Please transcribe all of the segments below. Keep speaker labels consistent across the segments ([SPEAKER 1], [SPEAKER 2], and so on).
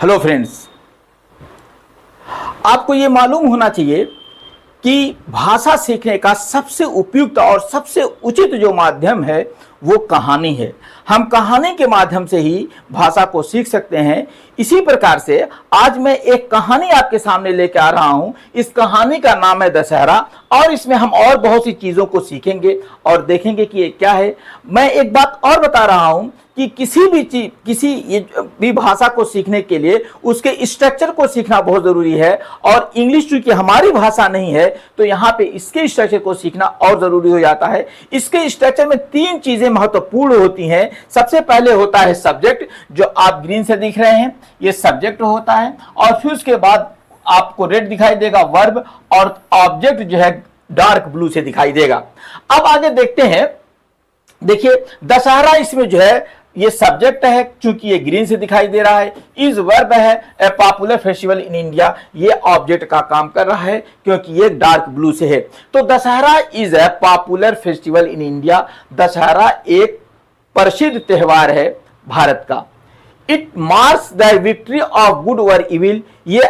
[SPEAKER 1] Hello friends, आपको ये मालूम होना चाहिए कि भाषा सीखने का सबसे उपयुक्त और सबसे उचित जो माध्यम है वो कहानी है। हम कहानी के माध्यम से ही भाषा को सीख सकते हैं। इसी प्रकार से आज मैं एक कहानी आपके सामने लेकर आ रहा हूं। इस कहानी का नाम है दशहरा और इसमें हम और बहुत सी चीजों को सीखेंगे और देखेंगे कि ये क्या है। मैं एक बात और बता रहा हूं कि किसी भी भाषा को सीखने के लिए उसके स्ट्रक्चर को सीखना बहुत जरूरी है और इंग्लिश चूंकि हमारी भाषा नहीं है तो यहाँ पे इसके स्ट्रक्चर को सीखना और जरूरी हो जाता है। इसके स्ट्रक्चर में तीन चीजें महत्वपूर्ण होती हैं। सबसे पहले होता है सब्जेक्ट, जो आप ग्रीन से दिख रहे हैं, ये सब्जेक्ट होता है। और फिर उसके बाद आपको रेड दिखाई देगा वर्ब, और ऑब्जेक्ट जो है डार्क ब्लू से दिखाई देगा। अब आगे देखते हैं। देखिए दशहरा इसमें जो है ये सब्जेक्ट है, चूंकि ये ग्रीन से दिखाई दे रहा है। इज वर्ब है ए पॉपुलर फेस्टिवल इन इंडिया, ये ऑब्जेक्ट का काम कर रहा है क्योंकि ये डार्क ब्लू से है। तो Dussehra is a popular festival in India, Dussehra एक प्रसिद्ध त्योहार है भारत का। It marks the victory of good over evil, ये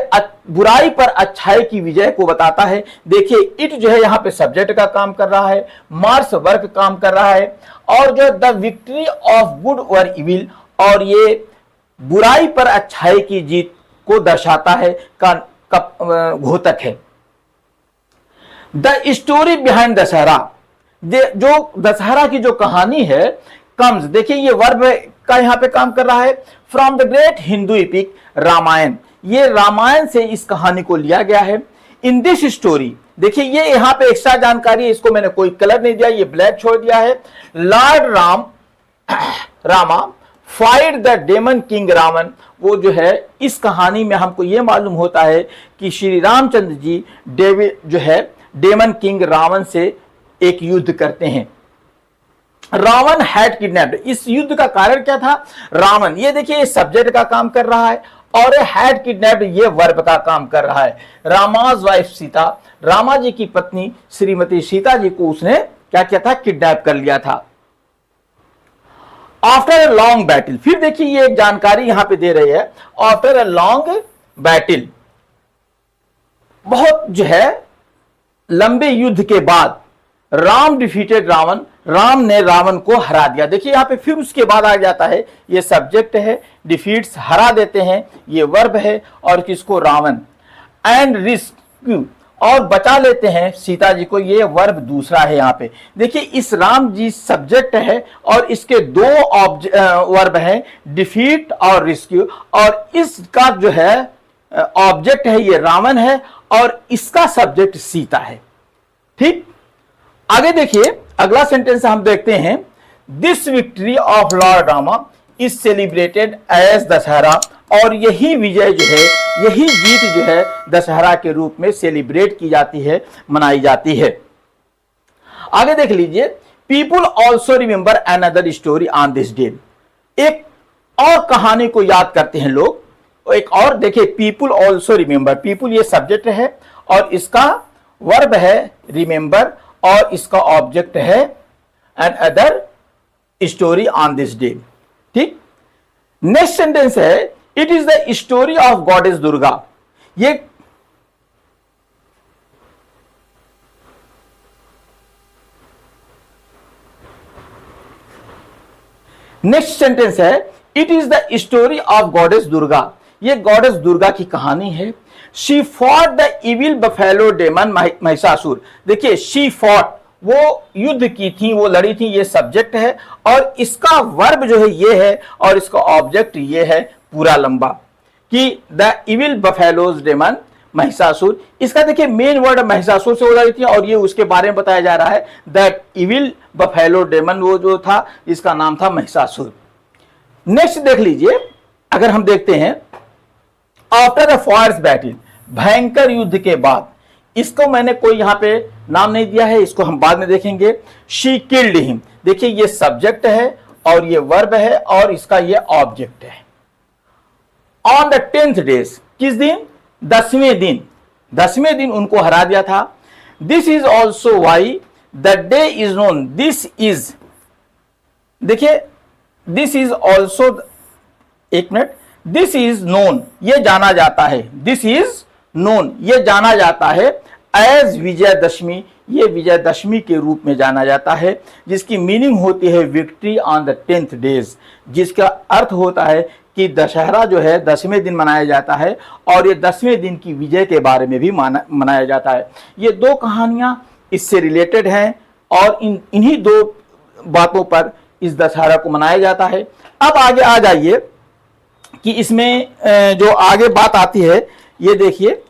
[SPEAKER 1] बुराई पर अच्छाई की विजय को बताता है। देखिए इट जो है यहाँ पे सब्जेक्ट का काम कर रहा है, मार्क्स वर्क काम कर रहा है, और जो the victory of good over evil, और ये बुराई पर अच्छाई की जीत को दर्शाता है, का घोतक है। द स्टोरी बिहाइंड दशहरा, जो दशहरा की जो कहानी है कम्स, देखिए ये वर्ब का यहाँ पे काम कर रहा है, from the great Hindu epic Ramayan, ये रामायण से इस कहानी को लिया गया है। इन दिस स्टोरी, देखिए ये यहाँ पे एक्स्ट्रा जानकारी है, इसको मैंने कोई कलर नहीं दिया, ये ब्लैक छोड़ दिया है। Lord Rama fight the demon king Ravan, वो जो है इस कहानी में हमको ये मालूम होता है कि श्री रामचंद्र जी जो है डेमन किंग रावण से एक युद्ध करते हैं। रावण हैड किडनैप्ड, इस युद्ध का कारण क्या था? रावण, ये देखिए ये सब्जेक्ट का काम कर रहा है, और हैड किडनैप्ड ये वर्ब का काम कर रहा है। रामाज वाइफ सीता, रामा जी की पत्नी श्रीमती सीता जी को उसने क्या किया था? किडनैप कर लिया था। आफ्टर अ लॉन्ग बैटल, फिर देखिए ये एक जानकारी यहां पे दे रही है, आफ्टर अ लॉन्ग बैटल, बहुत जो है लंबे युद्ध के बाद, राम डिफीटेड रावण, राम ने रावण को हरा दिया। देखिए यहां पे फिर उसके बाद आ जाता है, ये सब्जेक्ट है, डिफीट्स हरा देते हैं, ये वर्ब है, और किसको? रावण। एंड रिस्क्यू, और बचा लेते हैं सीता जी को, ये वर्ब दूसरा है यहाँ पे। देखिए इस राम जी सब्जेक्ट है और इसके दो वर्ब हैं, डिफीट और रिस्क्यू, और इसका जो है ऑब्जेक्ट है ये रावण है और इसका सब्जेक्ट सीता है। ठीक, आगे देखिए अगला सेंटेंस हम देखते हैं। This victory of lord Rama is celebrated as Dussehra, और यही विजय जो है, यही जीत जो है दशहरा के रूप में सेलिब्रेट की जाती है, मनाई जाती है। आगे देख लीजिए, people also remember another story on this day, एक और कहानी को याद करते हैं लोग। एक और देखिए, पीपुल ऑल्सो रिमेंबर, पीपुल ये सब्जेक्ट है और इसका वर्ब है रिमेंबर, और इसका ऑब्जेक्ट है another story on this day. ठीक, नेक्स्ट सेंटेंस है, it is the story of goddess Durga, ये नेक्स्ट सेंटेंस है, it is the story of goddess Durga, ये गॉडेस दुर्गा की कहानी है। She fought the evil buffalo demon Mahishasur, देखिए शी फॉट, वो युद्ध की थी, वो लड़ी थी, ये सब्जेक्ट है, और इसका वर्ब जो है ये है, और इसका ऑब्जेक्ट ये है पूरा लंबा, कि the evil buffaloes demon Mahishasur. इसका देखिए मेन वर्ड महिषासुर से हो रही थी, और ये उसके बारे में बताया जा रहा है। द इविल बफेलो डेमन वो जो था, इसका नाम था महिषासुर। नेक्स्ट देख लीजिए, अगर हम देखते हैं, आफ्टर द फायर्स बैटल, भयंकर युद्ध के बाद, इसको मैंने कोई यहां पे नाम नहीं दिया है, इसको हम बाद में देखेंगे। शी किल्ड हिम, देखिए ये सब्जेक्ट है और ये वर्ब है और इसका ये ऑब्जेक्ट है। ऑन द 10th डेज, किस दिन? 10वें दिन, 10वें दिन उनको हरा दिया था। This is also why the day is known, this is, देखिए दिस इज ऑल्सो, एक मिनट, दिस इज नोन, ये जाना जाता है, दिस इज नोन, ये जाना जाता है एज विजयदशमी, ये विजयदशमी के रूप में जाना जाता है, जिसकी मीनिंग होती है victory on the 10th days, जिसका अर्थ होता है कि दशहरा जो है 10वें दिन मनाया जाता है और ये 10वें दिन की विजय के बारे में भी मनाया जाता है। ये दो कहानियां इससे रिलेटेड हैं और इन्हीं दो बातों पर इस दशहरा को मनाया जाता है। अब आगे आ जाइए कि इसमें जो आगे बात आती है, ये देखिए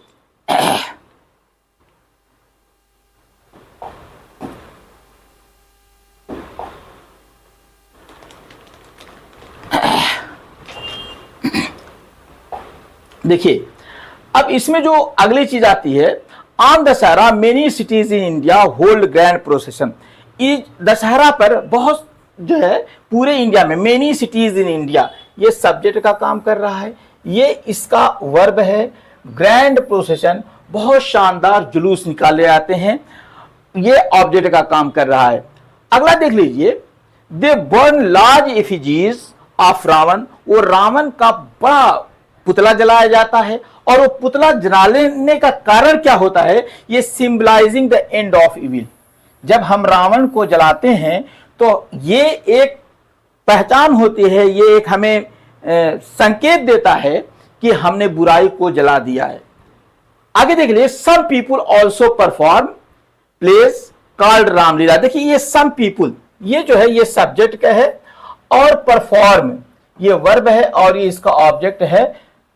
[SPEAKER 1] देखिए, अब इसमें जो अगली चीज आती है, on Dussehra many cities in India hold grand procession. इस दशहरा पर बहुत जो है पूरे इंडिया में, मेनी सिटीज इन इंडिया, ये सब्जेक्ट का काम कर रहा है, ये इसका वर्ब है। ग्रैंड प्रोसेशन, बहुत शानदार जुलूस निकाले जाते हैं, ये ऑब्जेक्ट का काम कर रहा है। अगला देख लीजिए, they burn large effigies of Ravana, वो रावण का बड़ा पुतला जलाया जाता है और वो पुतला जलाने का कारण क्या होता है, ये symbolising the end of evil. जब हम रावण को जलाते हैं तो ये एक पहचान होती है, ये एक हमें संकेत देता है कि हमने बुराई को जला दिया है। आगे देख लीजिए, some people also perform plays called Ramlila. देखिए ये सम पीपुल, ये जो है ये सब्जेक्ट का है और परफॉर्म ये वर्ब है और ये इसका ऑब्जेक्ट है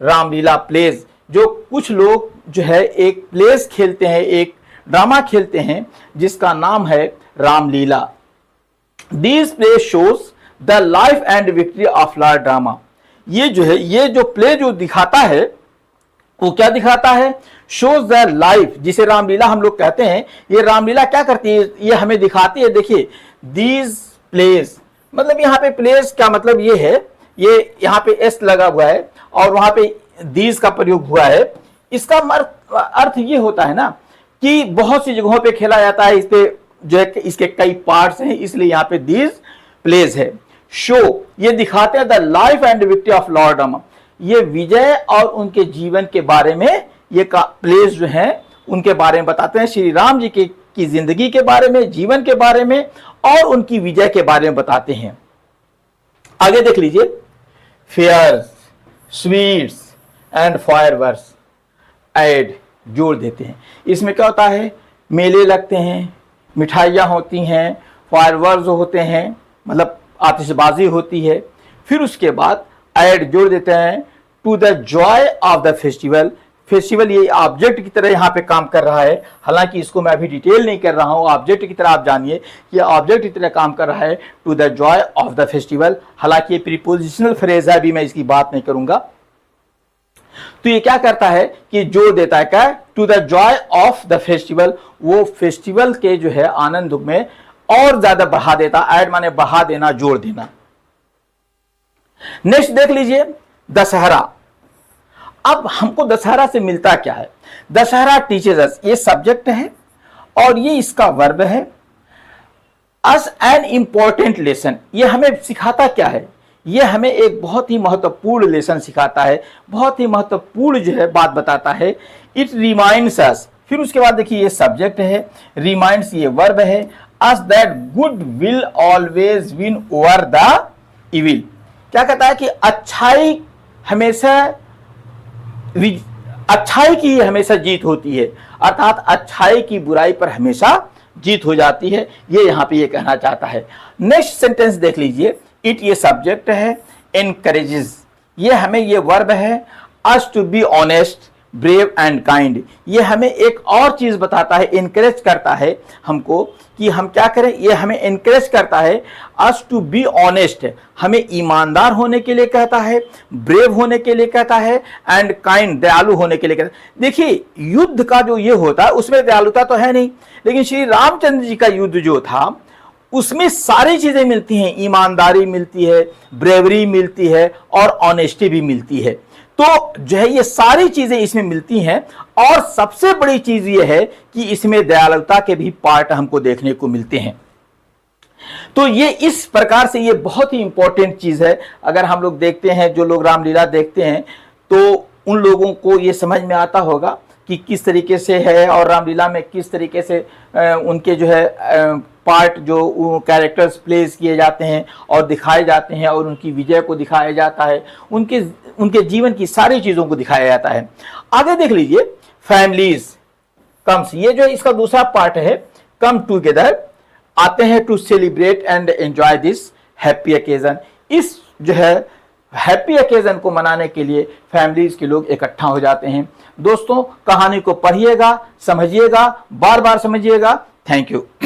[SPEAKER 1] रामलीला प्लेस। जो कुछ लोग जो है एक प्लेस खेलते हैं, एक ड्रामा खेलते हैं जिसका नाम है Ramlila. These play shows the life and victory of Lord drama. ये जो है, ये जो प्ले जो दिखाता है वो क्या दिखाता है, शोज द लाइफ, जिसे रामलीला हम लोग कहते हैं। ये रामलीला क्या करती है, ये हमें दिखाती है। देखिए दीज प्लेस, मतलब यहाँ पे प्लेस क्या मतलब ये है, ये यहाँ पे एस लगा हुआ है और वहां पे दीज का प्रयोग हुआ है। इसका अर्थ ये होता है ना कि बहुत सी जगहों पे खेला जाता है, इस पे जो है इसके कई पार्ट्स हैं, इसलिए यहाँ पे दीज प्लेस है। शो, ये दिखाते हैं the life and victory of Lord drama, ये विजय और उनके जीवन के बारे में, ये प्लेस जो है उनके बारे में बताते हैं, श्री राम जी की जिंदगी के बारे में, जीवन के बारे में और उनकी विजय के बारे में बताते हैं। आगे देख लीजिए, fairs, sweets and fireworks add, जोड़ देते हैं। इसमें क्या होता है, मेले लगते हैं, मिठाइयाँ होती हैं, फायरवर्क्स होते हैं, मतलब आतिशबाजी होती है। फिर उसके बाद ऐड जोड़ देते हैं to the joy of the festival. Festival ये ऑब्जेक्ट की तरह यहाँ पे काम कर रहा है, हालांकि इसको मैं अभी डिटेल नहीं कर रहा हूँ, ऑब्जेक्ट की तरह आप जानिए ये ऑब्जेक्ट की तरह काम कर रहा है, to the joy of the festival. हालांकि ये प्रीपोजिशनल फ्रेज है, अभी मैं इसकी बात नहीं करूंगा। तो ये क्या करता है कि जोड़ देता है, क्या, to the joy of the festival, वो फेस्टिवल के जो है आनंद में और ज्यादा बढ़ा देता। ऐड माने बढ़ा देना, जोड़ देना। नेक्स्ट देख लीजिए, दशहरा। अब हमको दशहरा से मिलता क्या है, दशहरा टीचर्स अस, ये सब्जेक्ट है और ये इसका वर्ब है। अस एन इंपॉर्टेंट लेसन, ये हमें सिखाता क्या है, ये हमें एक बहुत ही महत्वपूर्ण लेसन सिखाता है, बहुत ही महत्वपूर्ण जो है बात बताता है। इट रिमाइंड्स अस, फिर उसके बाद देखिए ये सब्जेक्ट है, रिमाइंड्स ये वर्ब है। Us that good will always win over the evil, क्या कहता है कि अच्छाई हमेशा, अच्छाई की हमेशा जीत होती है, अर्थात अच्छाई की बुराई पर हमेशा जीत हो जाती है, ये यहां पे ये कहना चाहता है। नेक्स्ट सेंटेंस देख लीजिए, इट ये सब्जेक्ट है, एनकरेजेस, ये हमें ये वर्ब है। Us to be honest, brave and kind, ये हमें एक और चीज बताता है, इनकरेज करता है हमको कि हम क्या करें, ये हमें इनकरेज करता है। अस टू बी ऑनेस्ट, हमें ईमानदार होने के लिए कहता है, ब्रेव होने के लिए कहता है, एंड काइंड, दयालु होने के लिए कहता है। देखिए युद्ध का जो ये होता है उसमें दयालुता तो है नहीं, लेकिन श्री रामचंद्र जी का युद्ध जो था उसमें सारी चीजें मिलती हैं, ईमानदारी मिलती है, ब्रेवरी मिलती है और ऑनेस्टी भी मिलती है। तो जो है ये सारी चीजें इसमें मिलती हैं और सबसे बड़ी चीज ये है कि इसमें दयालुता के भी पार्ट हमको देखने को मिलते हैं। तो ये इस प्रकार से ये बहुत ही इंपॉर्टेंट चीज है। अगर हम लोग देखते हैं, जो लोग रामलीला देखते हैं, तो उन लोगों को ये समझ में आता होगा कि किस तरीके से है और रामलीला में किस तरीके से उनके जो है पार्ट, जो कैरेक्टर्स प्लेस किए जाते हैं और दिखाए जाते हैं, और उनकी विजय को दिखाया जाता है, उनके जीवन की सारी चीज़ों को दिखाया जाता है। आगे देख लीजिए, फैमिलीज कम्स, ये जो इसका दूसरा पार्ट है, कम टूगेदर, आते हैं to celebrate and enjoy this happy occasion. इस जो है हैप्पी ओकेजन को मनाने के लिए फैमिलीज के लोग इकट्ठा हो जाते हैं। दोस्तों, कहानी को पढ़िएगा, समझिएगा, बार बार समझिएगा। Thank you.